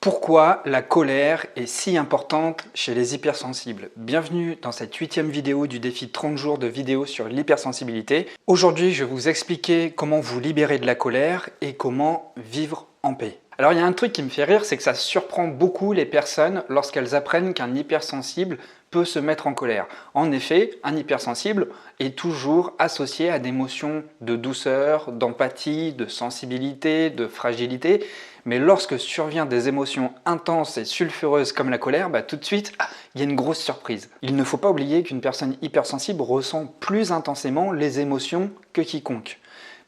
Pourquoi la colère est si importante chez les hypersensibles? Bienvenue dans cette 8e vidéo du défi 30 jours de vidéos sur l'hypersensibilité. Aujourd'hui, je vais vous expliquer comment vous libérer de la colère et comment vivre en paix. Alors il y a un truc qui me fait rire, c'est que ça surprend beaucoup les personnes lorsqu'elles apprennent qu'un hypersensible peut se mettre en colère. En effet, un hypersensible est toujours associé à des émotions de douceur, d'empathie, de sensibilité, de fragilité. Mais lorsque survient des émotions intenses et sulfureuses comme la colère, tout de suite, il y a une grosse surprise. Il ne faut pas oublier qu'une personne hypersensible ressent plus intensément les émotions que quiconque.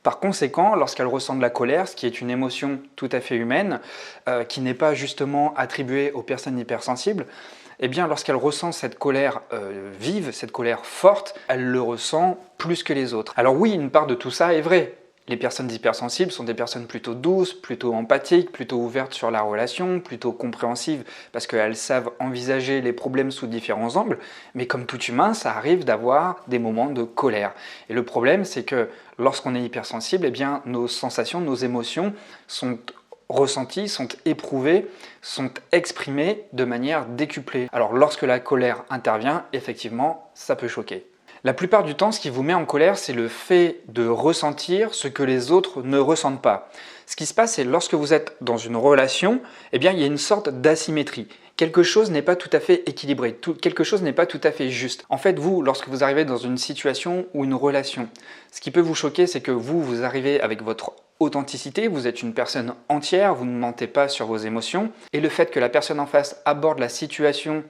Par conséquent, lorsqu'elle ressent de la colère, ce qui est une émotion tout à fait humaine, qui n'est pas justement attribuée aux personnes hypersensibles, eh bien, lorsqu'elle ressent cette colère vive, cette colère forte, elle le ressent plus que les autres. Alors oui, une part de tout ça est vraie. Les personnes hypersensibles sont des personnes plutôt douces, plutôt empathiques, plutôt ouvertes sur la relation, plutôt compréhensives parce qu'elles savent envisager les problèmes sous différents angles. Mais comme tout humain, ça arrive d'avoir des moments de colère. Et le problème, c'est que lorsqu'on est hypersensible, eh bien, nos sensations, nos émotions sont ressenties, sont éprouvées, sont exprimées de manière décuplée. Alors lorsque la colère intervient, effectivement, ça peut choquer. La plupart du temps, ce qui vous met en colère, c'est le fait de ressentir ce que les autres ne ressentent pas. Ce qui se passe, c'est lorsque vous êtes dans une relation, eh bien, il y a une sorte d'asymétrie. Quelque chose n'est pas tout à fait équilibré, quelque chose n'est pas tout à fait juste. En fait, vous, lorsque vous arrivez dans une situation ou une relation, ce qui peut vous choquer, c'est que vous arrivez avec votre authenticité, vous êtes une personne entière, vous ne mentez pas sur vos émotions, et le fait que la personne en face aborde la situation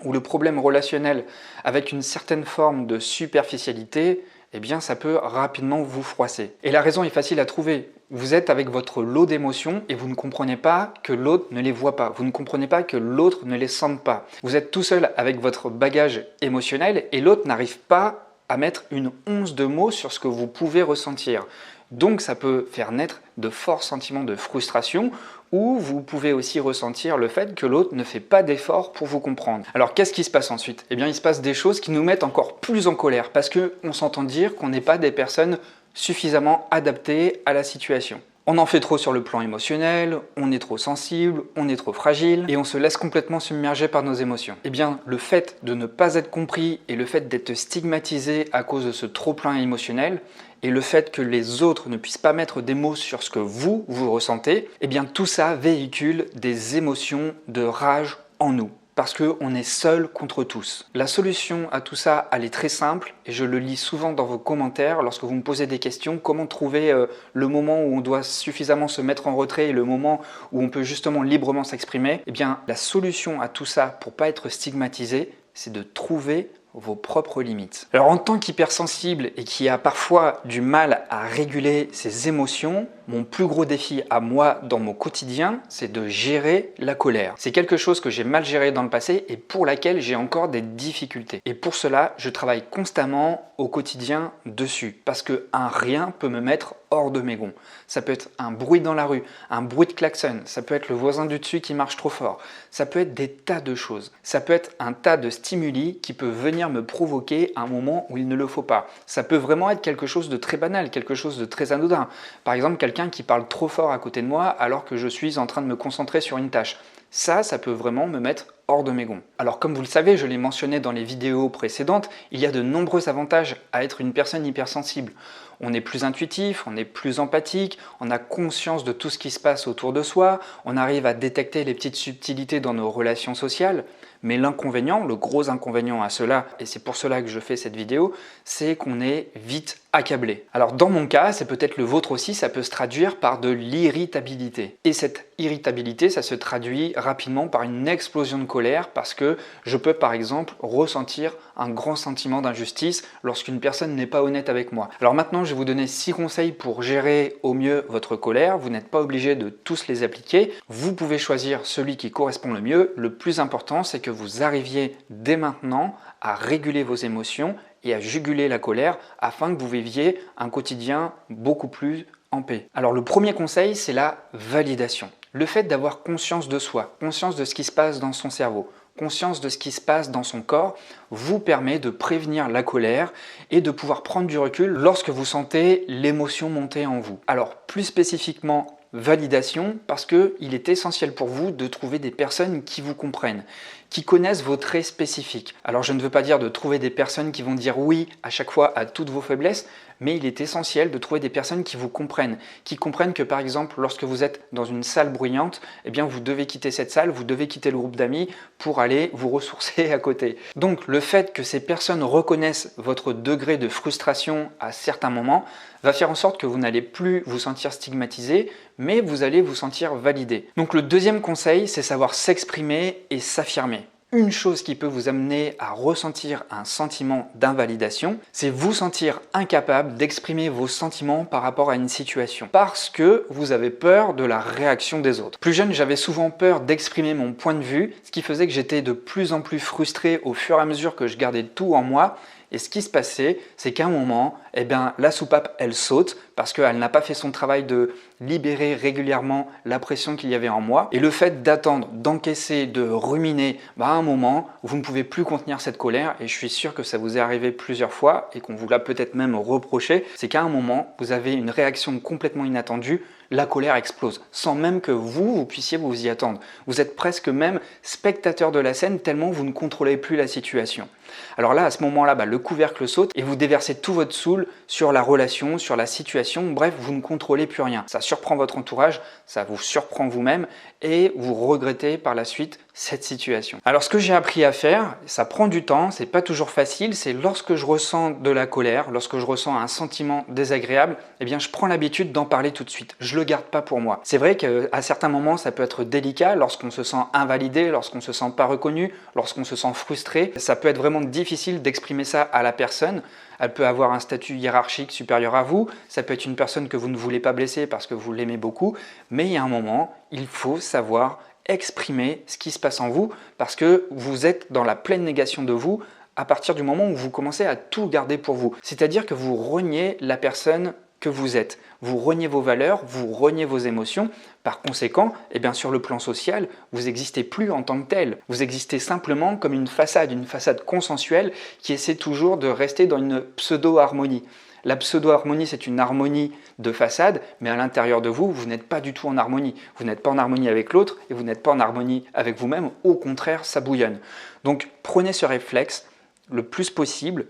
ou le problème relationnel avec une certaine forme de superficialité, eh bien ça peut rapidement vous froisser. Et la raison est facile à trouver. Vous êtes avec votre lot d'émotions et vous ne comprenez pas que l'autre ne les voit pas. Vous ne comprenez pas que l'autre ne les sente pas. Vous êtes tout seul avec votre bagage émotionnel et l'autre n'arrive pas à mettre une once de mots sur ce que vous pouvez ressentir. Donc ça peut faire naître de forts sentiments de frustration ou vous pouvez aussi ressentir le fait que l'autre ne fait pas d'effort pour vous comprendre. Alors qu'est-ce qui se passe ensuite? Eh bien il se passe des choses qui nous mettent encore plus en colère parce qu'on s'entend dire qu'on n'est pas des personnes suffisamment adaptées à la situation. On en fait trop sur le plan émotionnel, on est trop sensible, on est trop fragile et on se laisse complètement submerger par nos émotions. Eh bien, le fait de ne pas être compris et le fait d'être stigmatisé à cause de ce trop-plein émotionnel et le fait que les autres ne puissent pas mettre des mots sur ce que vous ressentez, eh bien tout ça véhicule des émotions de rage en nous. Parce qu'on est seul contre tous. La solution à tout ça, elle est très simple et je le lis souvent dans vos commentaires lorsque vous me posez des questions. Comment trouver le moment où on doit suffisamment se mettre en retrait et le moment où on peut justement librement s'exprimer? Eh bien, la solution à tout ça pour ne pas être stigmatisé, c'est de trouver vos propres limites. Alors en tant qu'hypersensible et qui a parfois du mal à réguler ses émotions, mon plus gros défi à moi dans mon quotidien, c'est de gérer la colère. C'est quelque chose que j'ai mal géré dans le passé et pour laquelle j'ai encore des difficultés. Et pour cela, je travaille constamment au quotidien dessus parce qu'un rien peut me mettre hors de mes gonds. Ça peut être un bruit dans la rue, un bruit de klaxon, ça peut être le voisin du dessus qui marche trop fort, ça peut être des tas de choses. Ça peut être un tas de stimuli qui peut venir me provoquer à un moment où il ne le faut pas. Ça peut vraiment être quelque chose de très banal, quelque chose de très anodin. Par exemple, quelqu'un qui parle trop fort à côté de moi alors que je suis en train de me concentrer sur une tâche. Ça peut vraiment me mettre hors de mes gonds. Alors comme vous le savez, je l'ai mentionné dans les vidéos précédentes, il y a de nombreux avantages à être une personne hypersensible. On est plus intuitif, on est plus empathique, on a conscience de tout ce qui se passe autour de soi, on arrive à détecter les petites subtilités dans nos relations sociales. Mais l'inconvénient, le gros inconvénient à cela, et c'est pour cela que je fais cette vidéo, c'est qu'on est vite accablé. Alors dans mon cas, c'est peut-être le vôtre aussi, ça peut se traduire par de l'irritabilité. Et cette irritabilité, ça se traduit rapidement par une explosion de colère parce que je peux par exemple ressentir un grand sentiment d'injustice lorsqu'une personne n'est pas honnête avec moi. Alors maintenant, je vais vous donner 6 conseils pour gérer au mieux votre colère. Vous n'êtes pas obligé de tous les appliquer. Vous pouvez choisir celui qui correspond le mieux. Le plus important, c'est que vous arriviez dès maintenant à réguler vos émotions et à juguler la colère afin que vous viviez un quotidien beaucoup plus en paix. Alors le premier conseil, c'est la validation. Le fait d'avoir conscience de soi, conscience de ce qui se passe dans son cerveau, conscience de ce qui se passe dans son corps vous permet de prévenir la colère et de pouvoir prendre du recul lorsque vous sentez l'émotion monter en vous. Alors plus spécifiquement, validation parce qu'il est essentiel pour vous de trouver des personnes qui vous comprennent, qui connaissent vos traits spécifiques. Alors je ne veux pas dire de trouver des personnes qui vont dire oui à chaque fois à toutes vos faiblesses, mais il est essentiel de trouver des personnes qui vous comprennent, qui comprennent que par exemple lorsque vous êtes dans une salle bruyante, eh bien vous devez quitter cette salle, vous devez quitter le groupe d'amis pour aller vous ressourcer à côté. Donc le fait que ces personnes reconnaissent votre degré de frustration à certains moments va faire en sorte que vous n'allez plus vous sentir stigmatisé, mais vous allez vous sentir validé. Donc le deuxième conseil, c'est savoir s'exprimer et s'affirmer. Une chose qui peut vous amener à ressentir un sentiment d'invalidation, c'est vous sentir incapable d'exprimer vos sentiments par rapport à une situation parce que vous avez peur de la réaction des autres. Plus jeune, j'avais souvent peur d'exprimer mon point de vue, ce qui faisait que j'étais de plus en plus frustré au fur et à mesure que je gardais tout en moi. Et ce qui se passait, c'est qu'à un moment, eh bien, la soupape, elle saute parce qu'elle n'a pas fait son travail de libérer régulièrement la pression qu'il y avait en moi. Et le fait d'attendre, d'encaisser, de ruminer, à un moment, vous ne pouvez plus contenir cette colère. Et je suis sûr que ça vous est arrivé plusieurs fois et qu'on vous l'a peut-être même reproché. C'est qu'à un moment, vous avez une réaction complètement inattendue. La colère explose, sans même que vous puissiez vous y attendre. Vous êtes presque même spectateur de la scène tellement vous ne contrôlez plus la situation. Alors là, à ce moment-là, le couvercle saute et vous déversez tout votre saoul sur la relation, sur la situation. Bref, vous ne contrôlez plus rien. Ça surprend votre entourage, ça vous surprend vous-même et vous regrettez par la suite cette situation. Alors ce que j'ai appris à faire, ça prend du temps, c'est pas toujours facile, c'est lorsque je ressens de la colère, lorsque je ressens un sentiment désagréable, eh bien je prends l'habitude d'en parler tout de suite. Je le garde pas pour moi. C'est vrai qu'à certains moments, ça peut être délicat lorsqu'on se sent invalidé, lorsqu'on se sent pas reconnu, lorsqu'on se sent frustré. Ça peut être vraiment difficile d'exprimer ça à la personne. Elle peut avoir un statut hiérarchique supérieur à vous, ça peut être une personne que vous ne voulez pas blesser parce que vous l'aimez beaucoup, mais il y a un moment, il faut savoir exprimer ce qui se passe en vous parce que vous êtes dans la pleine négation de vous à partir du moment où vous commencez à tout garder pour vous. C'est-à-dire que vous reniez la personne que vous êtes. Vous reniez vos valeurs, vous reniez vos émotions. Par conséquent, sur le plan social, vous n'existez plus en tant que tel. Vous existez simplement comme une façade consensuelle qui essaie toujours de rester dans une pseudo-harmonie. La pseudo-harmonie, c'est une harmonie de façade, mais à l'intérieur de vous, vous n'êtes pas du tout en harmonie. Vous n'êtes pas en harmonie avec l'autre et vous n'êtes pas en harmonie avec vous-même. Au contraire, ça bouillonne. Donc, prenez ce réflexe le plus possible.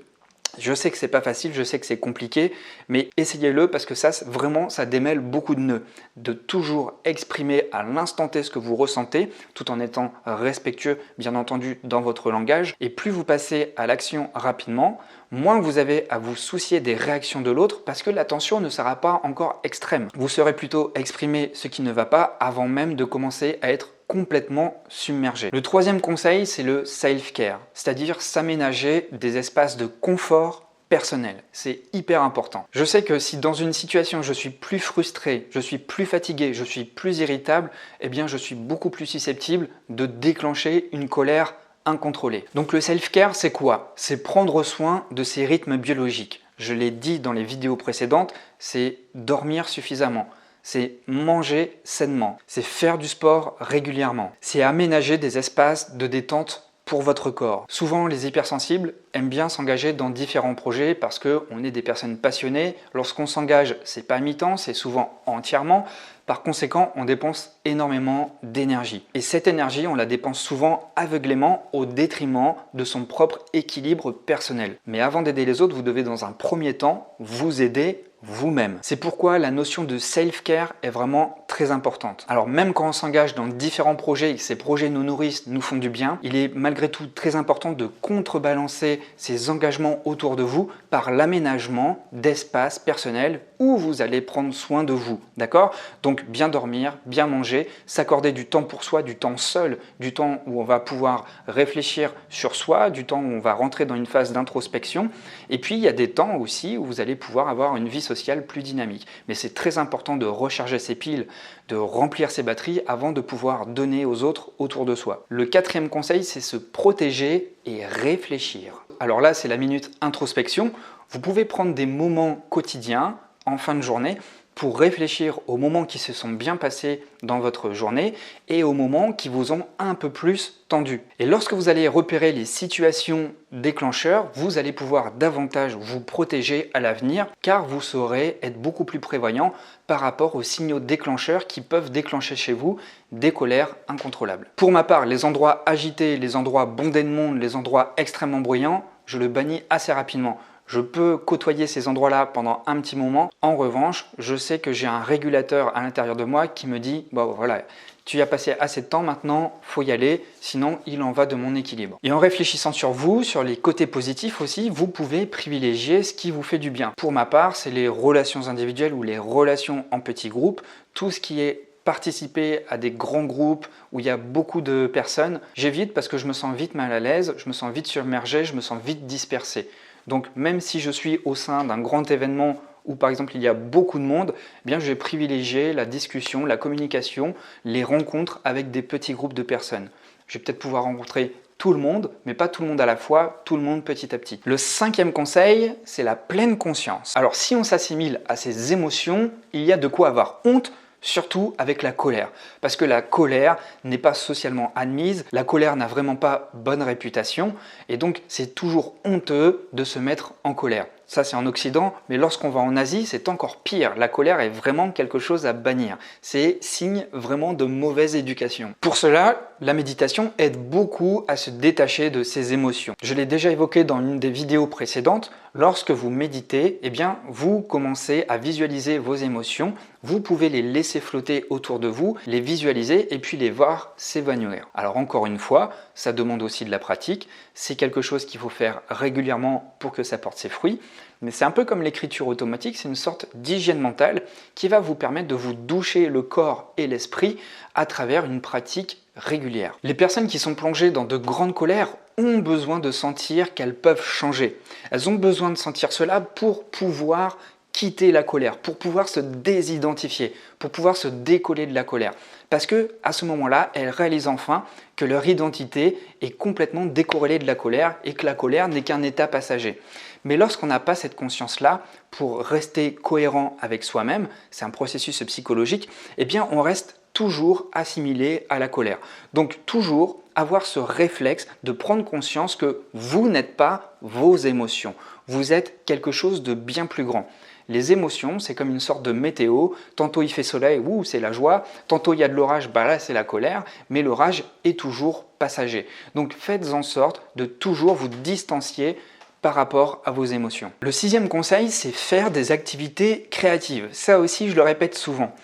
Je sais que c'est pas facile, je sais que c'est compliqué, mais essayez-le parce que ça, vraiment, ça démêle beaucoup de nœuds. De toujours exprimer à l'instant T ce que vous ressentez, tout en étant respectueux, bien entendu, dans votre langage. Et plus vous passez à l'action rapidement, moins vous avez à vous soucier des réactions de l'autre parce que la tension ne sera pas encore extrême. Vous saurez plutôt exprimer ce qui ne va pas avant même de commencer à être complètement submergé. Le troisième conseil, c'est le self-care, c'est-à-dire s'aménager des espaces de confort personnel. C'est hyper important. Je sais que si dans une situation je suis plus frustré, je suis plus fatigué, je suis plus irritable, eh bien je suis beaucoup plus susceptible de déclencher une colère incontrôlée. Donc le self-care, c'est quoi? C'est prendre soin de ses rythmes biologiques. Je l'ai dit dans les vidéos précédentes, c'est dormir suffisamment. C'est manger sainement, c'est faire du sport régulièrement, c'est aménager des espaces de détente pour votre corps. Souvent, les hypersensibles aiment bien s'engager dans différents projets parce qu'on est des personnes passionnées. Lorsqu'on s'engage, c'est pas à mi-temps, c'est souvent entièrement. Par conséquent, on dépense énormément d'énergie. Et cette énergie, on la dépense souvent aveuglément au détriment de son propre équilibre personnel. Mais avant d'aider les autres, vous devez dans un premier temps vous aider vous-même. C'est pourquoi la notion de self-care est vraiment très importante. Alors même quand on s'engage dans différents projets et que ces projets nous nourrissent, nous font du bien, il est malgré tout très important de contrebalancer ces engagements autour de vous par l'aménagement d'espaces personnels où vous allez prendre soin de vous. D'accord? Donc bien dormir, bien manger, s'accorder du temps pour soi, du temps seul, du temps où on va pouvoir réfléchir sur soi, du temps où on va rentrer dans une phase d'introspection. Et puis il y a des temps aussi où vous allez pouvoir avoir une vie sociale plus dynamique. Mais c'est très important de recharger ses piles, de remplir ses batteries avant de pouvoir donner aux autres autour de soi. Le quatrième conseil, c'est se protéger et réfléchir. Alors là, c'est la minute introspection. Vous pouvez prendre des moments quotidiens en fin de journée pour réfléchir aux moments qui se sont bien passés dans votre journée et aux moments qui vous ont un peu plus tendu. Et lorsque vous allez repérer les situations déclencheurs, vous allez pouvoir davantage vous protéger à l'avenir car vous saurez être beaucoup plus prévoyant par rapport aux signaux déclencheurs qui peuvent déclencher chez vous des colères incontrôlables. Pour ma part, les endroits agités, les endroits bondés de monde, les endroits extrêmement bruyants, je le bannis assez rapidement. Je peux côtoyer ces endroits-là pendant un petit moment. En revanche, je sais que j'ai un régulateur à l'intérieur de moi qui me dit « bon voilà, tu y as passé assez de temps maintenant, faut y aller, sinon il en va de mon équilibre. » Et en réfléchissant sur vous, sur les côtés positifs aussi, vous pouvez privilégier ce qui vous fait du bien. Pour ma part, c'est les relations individuelles ou les relations en petits groupes, tout ce qui est participer à des grands groupes où il y a beaucoup de personnes, j'évite parce que je me sens vite mal à l'aise, je me sens vite submergé, je me sens vite dispersé. Donc même si je suis au sein d'un grand événement où par exemple il y a beaucoup de monde, eh bien je vais privilégier la discussion, la communication, les rencontres avec des petits groupes de personnes. Je vais peut-être pouvoir rencontrer tout le monde, mais pas tout le monde à la fois, tout le monde petit à petit. Le 5e conseil, c'est la pleine conscience. Alors si on s'assimile à ces émotions, il y a de quoi avoir honte, surtout avec la colère. Parce que la colère n'est pas socialement admise, la colère n'a vraiment pas bonne réputation et donc c'est toujours honteux de se mettre en colère. Ça c'est en Occident, mais lorsqu'on va en Asie, c'est encore pire. La colère est vraiment quelque chose à bannir. C'est signe vraiment de mauvaise éducation. Pour cela, la méditation aide beaucoup à se détacher de ses émotions. Je l'ai déjà évoqué dans une des vidéos précédentes. Lorsque vous méditez, eh bien, vous commencez à visualiser vos émotions. Vous pouvez les laisser flotter autour de vous, les visualiser et puis les voir s'évanouir. Alors encore une fois, ça demande aussi de la pratique. C'est quelque chose qu'il faut faire régulièrement pour que ça porte ses fruits. Mais c'est un peu comme l'écriture automatique, c'est une sorte d'hygiène mentale qui va vous permettre de vous doucher le corps et l'esprit à travers une pratique régulière. Les personnes qui sont plongées dans de grandes colères ont besoin de sentir qu'elles peuvent changer. Elles ont besoin de sentir cela pour pouvoir quitter la colère, pour pouvoir se désidentifier, pour pouvoir se décoller de la colère. Parce que à ce moment-là, elles réalisent enfin que leur identité est complètement décorrélée de la colère et que la colère n'est qu'un état passager. Mais lorsqu'on n'a pas cette conscience-là, pour rester cohérent avec soi-même, c'est un processus psychologique, eh bien on reste toujours assimilé à la colère. Donc toujours avoir ce réflexe de prendre conscience que vous n'êtes pas vos émotions, vous êtes quelque chose de bien plus grand. Les émotions, c'est comme une sorte de météo. Tantôt il fait soleil, ouh, c'est la joie. Tantôt il y a de l'orage, bah là c'est la colère. Mais l'orage est toujours passager. Donc faites en sorte de toujours vous distancier par rapport à vos émotions. Le 6e conseil, c'est faire des activités créatives. Ça aussi, je le répète souvent.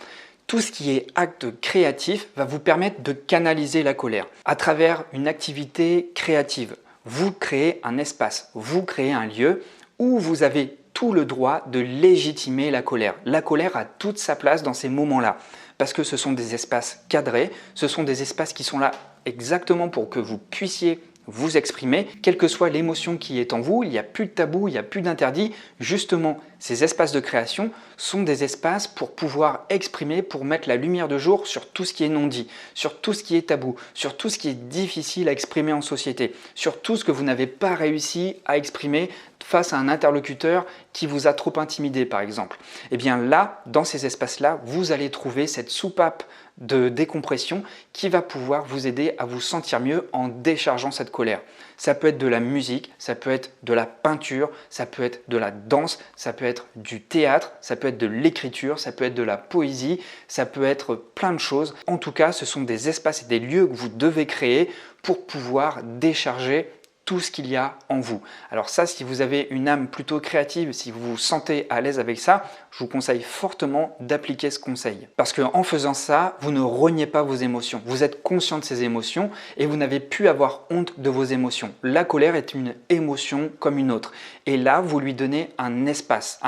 Tout ce qui est acte créatif va vous permettre de canaliser la colère. À travers une activité créative, vous créez un espace, vous créez un lieu où vous avez tout le droit de légitimer la colère. La colère a toute sa place dans ces moments-là parce que ce sont des espaces cadrés, ce sont des espaces qui sont là exactement pour que vous puissiez vous exprimer, quelle que soit l'émotion qui est en vous, il n'y a plus de tabou, il n'y a plus d'interdit. Justement, ces espaces de création sont des espaces pour pouvoir exprimer, pour mettre la lumière de jour sur tout ce qui est non dit, sur tout ce qui est tabou, sur tout ce qui est difficile à exprimer en société, sur tout ce que vous n'avez pas réussi à exprimer face à un interlocuteur qui vous a trop intimidé par exemple. Et bien là, dans ces espaces-là, vous allez trouver cette soupape de décompression qui va pouvoir vous aider à vous sentir mieux en déchargeant cette colère. Ça peut être de la musique, ça peut être de la peinture, ça peut être de la danse, ça peut être du théâtre, ça peut être de l'écriture, ça peut être de la poésie, ça peut être plein de choses. En tout cas, ce sont des espaces et des lieux que vous devez créer pour pouvoir décharger tout ce qu'il y a en vous. Alors ça, si vous avez une âme plutôt créative, si vous vous sentez à l'aise avec ça, je vous conseille fortement d'appliquer ce conseil. Parce qu'en faisant ça, vous ne reniez pas vos émotions. Vous êtes conscient de ces émotions et vous n'avez plus à avoir honte de vos émotions. La colère est une émotion comme une autre. Et là, vous lui donnez un espace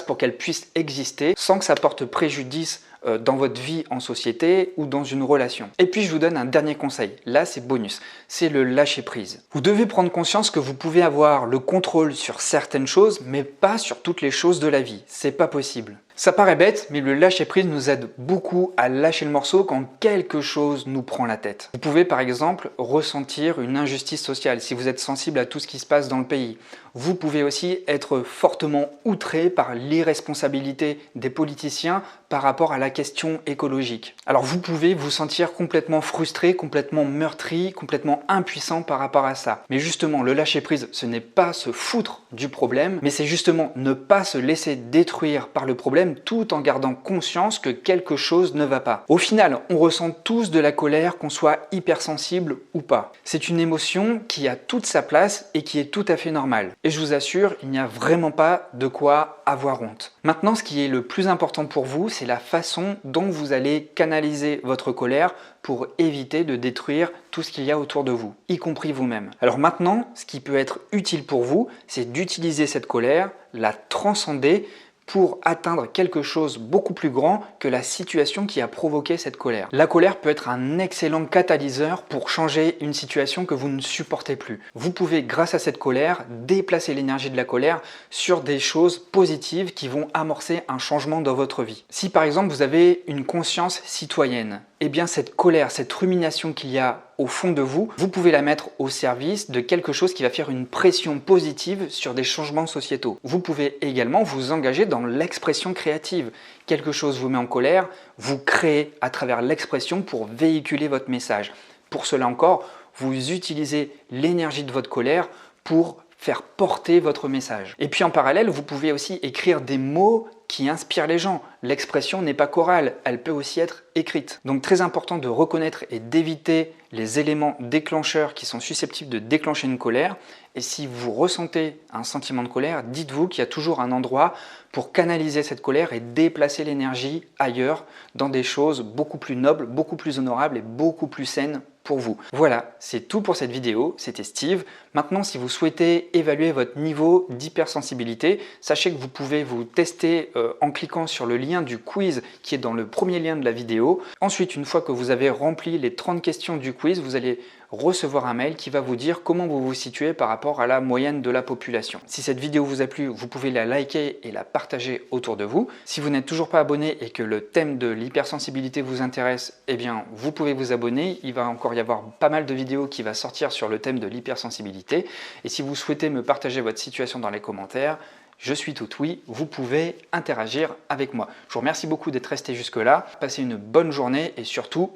pour qu'elle puisse exister sans que ça porte préjudice dans votre vie en société ou dans une relation. Et puis je vous donne un dernier conseil, là c'est bonus, c'est le lâcher prise. Vous devez prendre conscience que vous pouvez avoir le contrôle sur certaines choses mais pas sur toutes les choses de la vie, c'est pas possible. Ça paraît bête, mais le lâcher prise nous aide beaucoup à lâcher le morceau quand quelque chose nous prend la tête. Vous pouvez par exemple ressentir une injustice sociale si vous êtes sensible à tout ce qui se passe dans le pays. Vous pouvez aussi être fortement outré par l'irresponsabilité des politiciens par rapport à la question écologique. Alors vous pouvez vous sentir complètement frustré, complètement meurtri, complètement impuissant par rapport à ça. Mais justement, le lâcher prise, ce n'est pas se foutre du problème, mais c'est justement ne pas se laisser détruire par le problème tout en gardant conscience que quelque chose ne va pas. Au final, on ressent tous de la colère, qu'on soit hypersensible ou pas. C'est une émotion qui a toute sa place et qui est tout à fait normale. Et je vous assure, il n'y a vraiment pas de quoi avoir honte. Maintenant, ce qui est le plus important pour vous, c'est la façon dont vous allez canaliser votre colère pour éviter de détruire tout ce qu'il y a autour de vous, y compris vous-même. Alors maintenant, ce qui peut être utile pour vous, c'est d'utiliser cette colère, la transcender pour atteindre quelque chose beaucoup plus grand que la situation qui a provoqué cette colère. La colère peut être un excellent catalyseur pour changer une situation que vous ne supportez plus. Vous pouvez, grâce à cette colère, déplacer l'énergie de la colère sur des choses positives qui vont amorcer un changement dans votre vie. Si par exemple vous avez une conscience citoyenne, eh bien cette colère, cette rumination qu'il y a au fond de vous, vous pouvez la mettre au service de quelque chose qui va faire une pression positive sur des changements sociétaux. Vous pouvez également vous engager dans l'expression créative. Quelque chose vous met en colère, vous créez à travers l'expression pour véhiculer votre message. Pour cela encore, vous utilisez l'énergie de votre colère pour faire porter votre message. Et puis en parallèle, vous pouvez aussi écrire des mots qui inspirent les gens. L'expression n'est pas chorale, elle peut aussi être écrite. Donc très important de reconnaître et d'éviter les éléments déclencheurs qui sont susceptibles de déclencher une colère. Et si vous ressentez un sentiment de colère, dites-vous qu'il y a toujours un endroit pour canaliser cette colère et déplacer l'énergie ailleurs, dans des choses beaucoup plus nobles, beaucoup plus honorables et beaucoup plus saines pour vous. Voilà, c'est tout pour cette vidéo, c'était Steve. Maintenant, si vous souhaitez évaluer votre niveau d'hypersensibilité, sachez que vous pouvez vous tester en cliquant sur le lien du quiz qui est dans le premier lien de la vidéo. Ensuite, une fois que vous avez rempli les 30 questions du quiz, vous allez recevoir un mail qui va vous dire comment vous vous situez par rapport à la moyenne de la population. Si cette vidéo vous a plu, vous pouvez la liker et la partager autour de vous. Si vous n'êtes toujours pas abonné et que le thème de l'hypersensibilité vous intéresse, eh bien vous pouvez vous abonner. Il va encore y avoir pas mal de vidéos qui vont sortir sur le thème de l'hypersensibilité. Et si vous souhaitez me partager votre situation dans les commentaires, je suis tout oui, vous pouvez interagir avec moi. Je vous remercie beaucoup d'être resté jusque-là. Passez une bonne journée et surtout,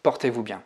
portez-vous bien.